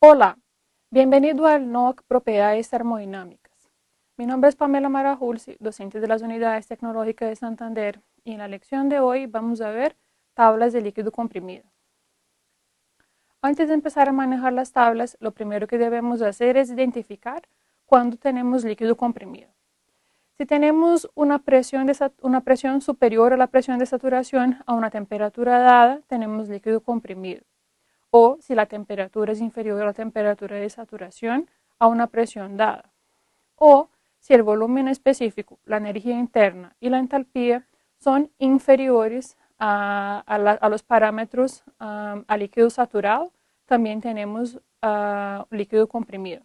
Hola, bienvenido al NOC Propiedades Termodinámicas. Mi nombre es Pamela Marajulsi, docente de las Unidades Tecnológicas de Santander, y en la lección de hoy vamos a ver tablas de líquido comprimido. Antes de empezar a manejar las tablas, lo primero que debemos hacer es identificar cuándo tenemos líquido comprimido. Si tenemos una presión superior a la presión de saturación a una temperatura dada, tenemos líquido comprimido. O si la temperatura es inferior a la temperatura de saturación a una presión dada. O si el volumen específico, la energía interna y la entalpía son inferiores a los parámetros a líquido saturado, también tenemos líquido comprimido.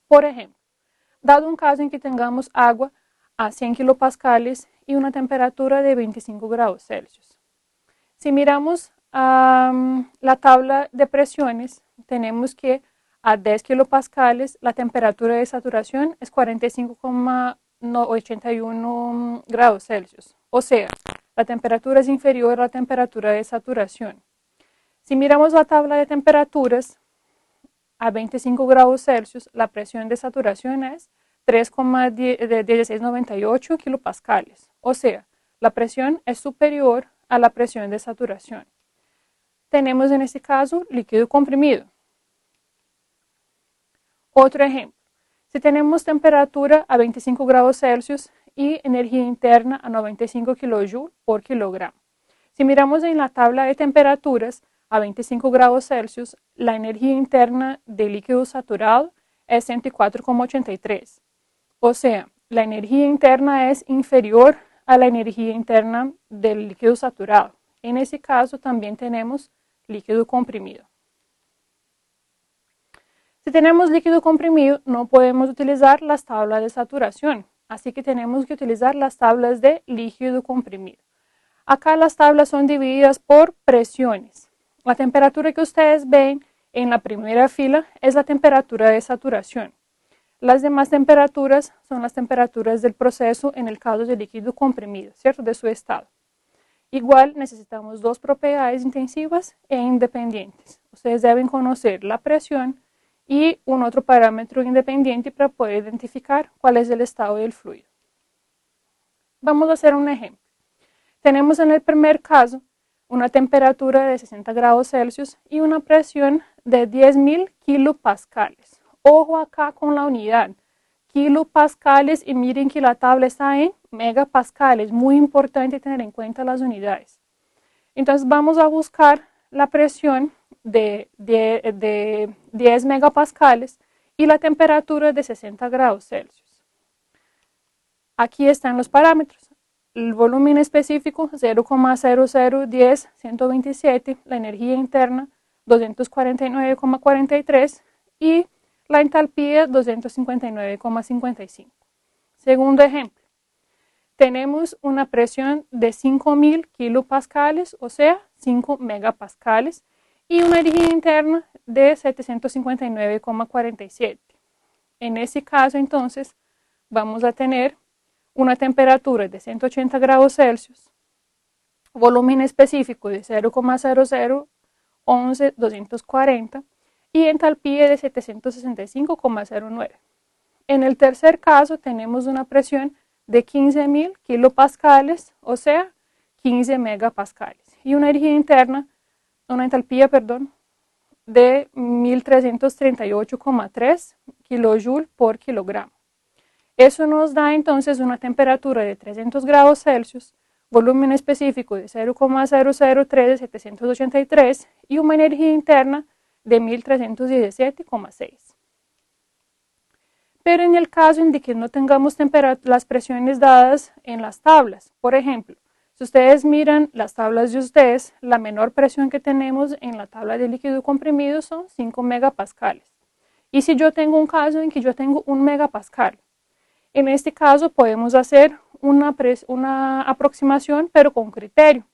Por ejemplo, dado un caso en que tengamos agua a 100 kilopascales y una temperatura de 25 grados Celsius. Si miramos la tabla de presiones, tenemos que a 10 kilopascales la temperatura de saturación es 45,81 grados Celsius. O sea, la temperatura es inferior a la temperatura de saturación. Si miramos la tabla de temperaturas, a 25 grados Celsius la presión de saturación es 3,1698 kilopascales. O sea, la presión es superior a la presión de saturación. Tenemos en este caso líquido comprimido. Otro ejemplo, si tenemos temperatura a 25 grados Celsius y energía interna a 95 kJ por kilogramo. Si miramos en la tabla de temperaturas a 25 grados Celsius, la energía interna del líquido saturado es 104,83. O sea, la energía interna es inferior a la energía interna del líquido saturado. En ese caso también tenemos líquido comprimido. Si tenemos líquido comprimido, no podemos utilizar las tablas de saturación, así que tenemos que utilizar las tablas de líquido comprimido. Acá las tablas son divididas por presiones. La temperatura que ustedes ven en la primera fila es la temperatura de saturación. Las demás temperaturas son las temperaturas del proceso en el caso de líquido comprimido, ¿cierto? De su estado. Igual necesitamos dos propiedades intensivas e independientes. Ustedes deben conocer la presión y un otro parámetro independiente para poder identificar cuál es el estado del fluido. Vamos a hacer un ejemplo. Tenemos en el primer caso una temperatura de 60 grados Celsius y una presión de 10.000 kilopascales. Ojo acá con la unidad. Kilopascales, y miren que la tabla está en megapascales, muy importante tener en cuenta las unidades. Entonces vamos a buscar la presión de 10 megapascales y la temperatura de 60 grados Celsius. Aquí están los parámetros. El volumen específico 0,0010-127, la energía interna 249,43 y la entalpía 259,55. Segundo ejemplo, tenemos una presión de 5.000 kilopascales, o sea, 5 megapascales, y una energía interna de 759,47. En ese caso, entonces, vamos a tener una temperatura de 180 grados Celsius, volumen específico de 0,0011-240, y entalpía de 765,09. En el tercer caso tenemos una presión de 15.000 kilopascales, o sea, 15 megapascales, y una energía interna, una entalpía, de 1.338,3 kJ por kilogramo. Eso nos da entonces una temperatura de 300 grados Celsius, volumen específico de 0,0013-783 y una energía interna de 1.317,6. Pero en el caso en que no tengamos las presiones dadas en las tablas, por ejemplo, si ustedes miran las tablas de ustedes, la menor presión que tenemos en la tabla de líquido comprimido son 5 megapascales. Y si yo tengo un caso en que yo tengo 1 megapascal, en este caso podemos hacer una aproximación, pero con criterio.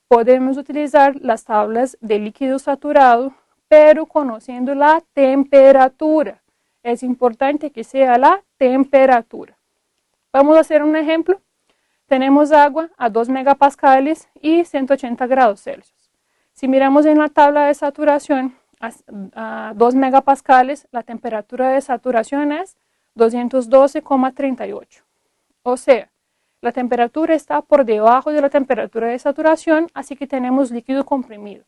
Podemos utilizar las tablas de líquido saturado, pero conociendo la temperatura. Es importante que sea la temperatura. Vamos a hacer un ejemplo. Tenemos agua a 2 megapascales y 180 grados Celsius. Si miramos en la tabla de saturación, a 2 megapascales, la temperatura de saturación es 212,38. O sea, la temperatura está por debajo de la temperatura de saturación, así que tenemos líquido comprimido.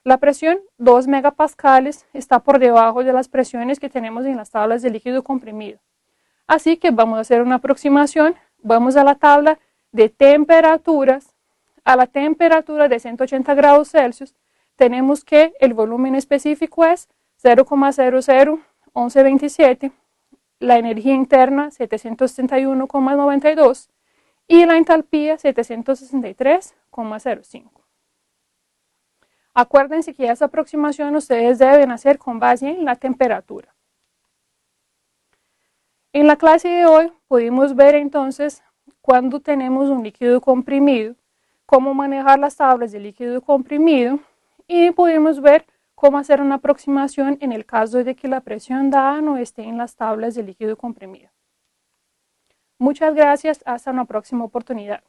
La presión 2 megapascales está por debajo de las presiones que tenemos en las tablas de líquido comprimido. Así que vamos a hacer una aproximación. Vamos a la tabla de temperaturas. A la temperatura de 180 grados Celsius tenemos que el volumen específico es 0,001127, la energía interna 761,92 y la entalpía 763,05. Acuérdense que esa aproximación ustedes deben hacer con base en la temperatura. En la clase de hoy pudimos ver entonces cuando tenemos un líquido comprimido, cómo manejar las tablas de líquido comprimido y pudimos ver cómo hacer una aproximación en el caso de que la presión dada no esté en las tablas de líquido comprimido. Muchas gracias, hasta una próxima oportunidad.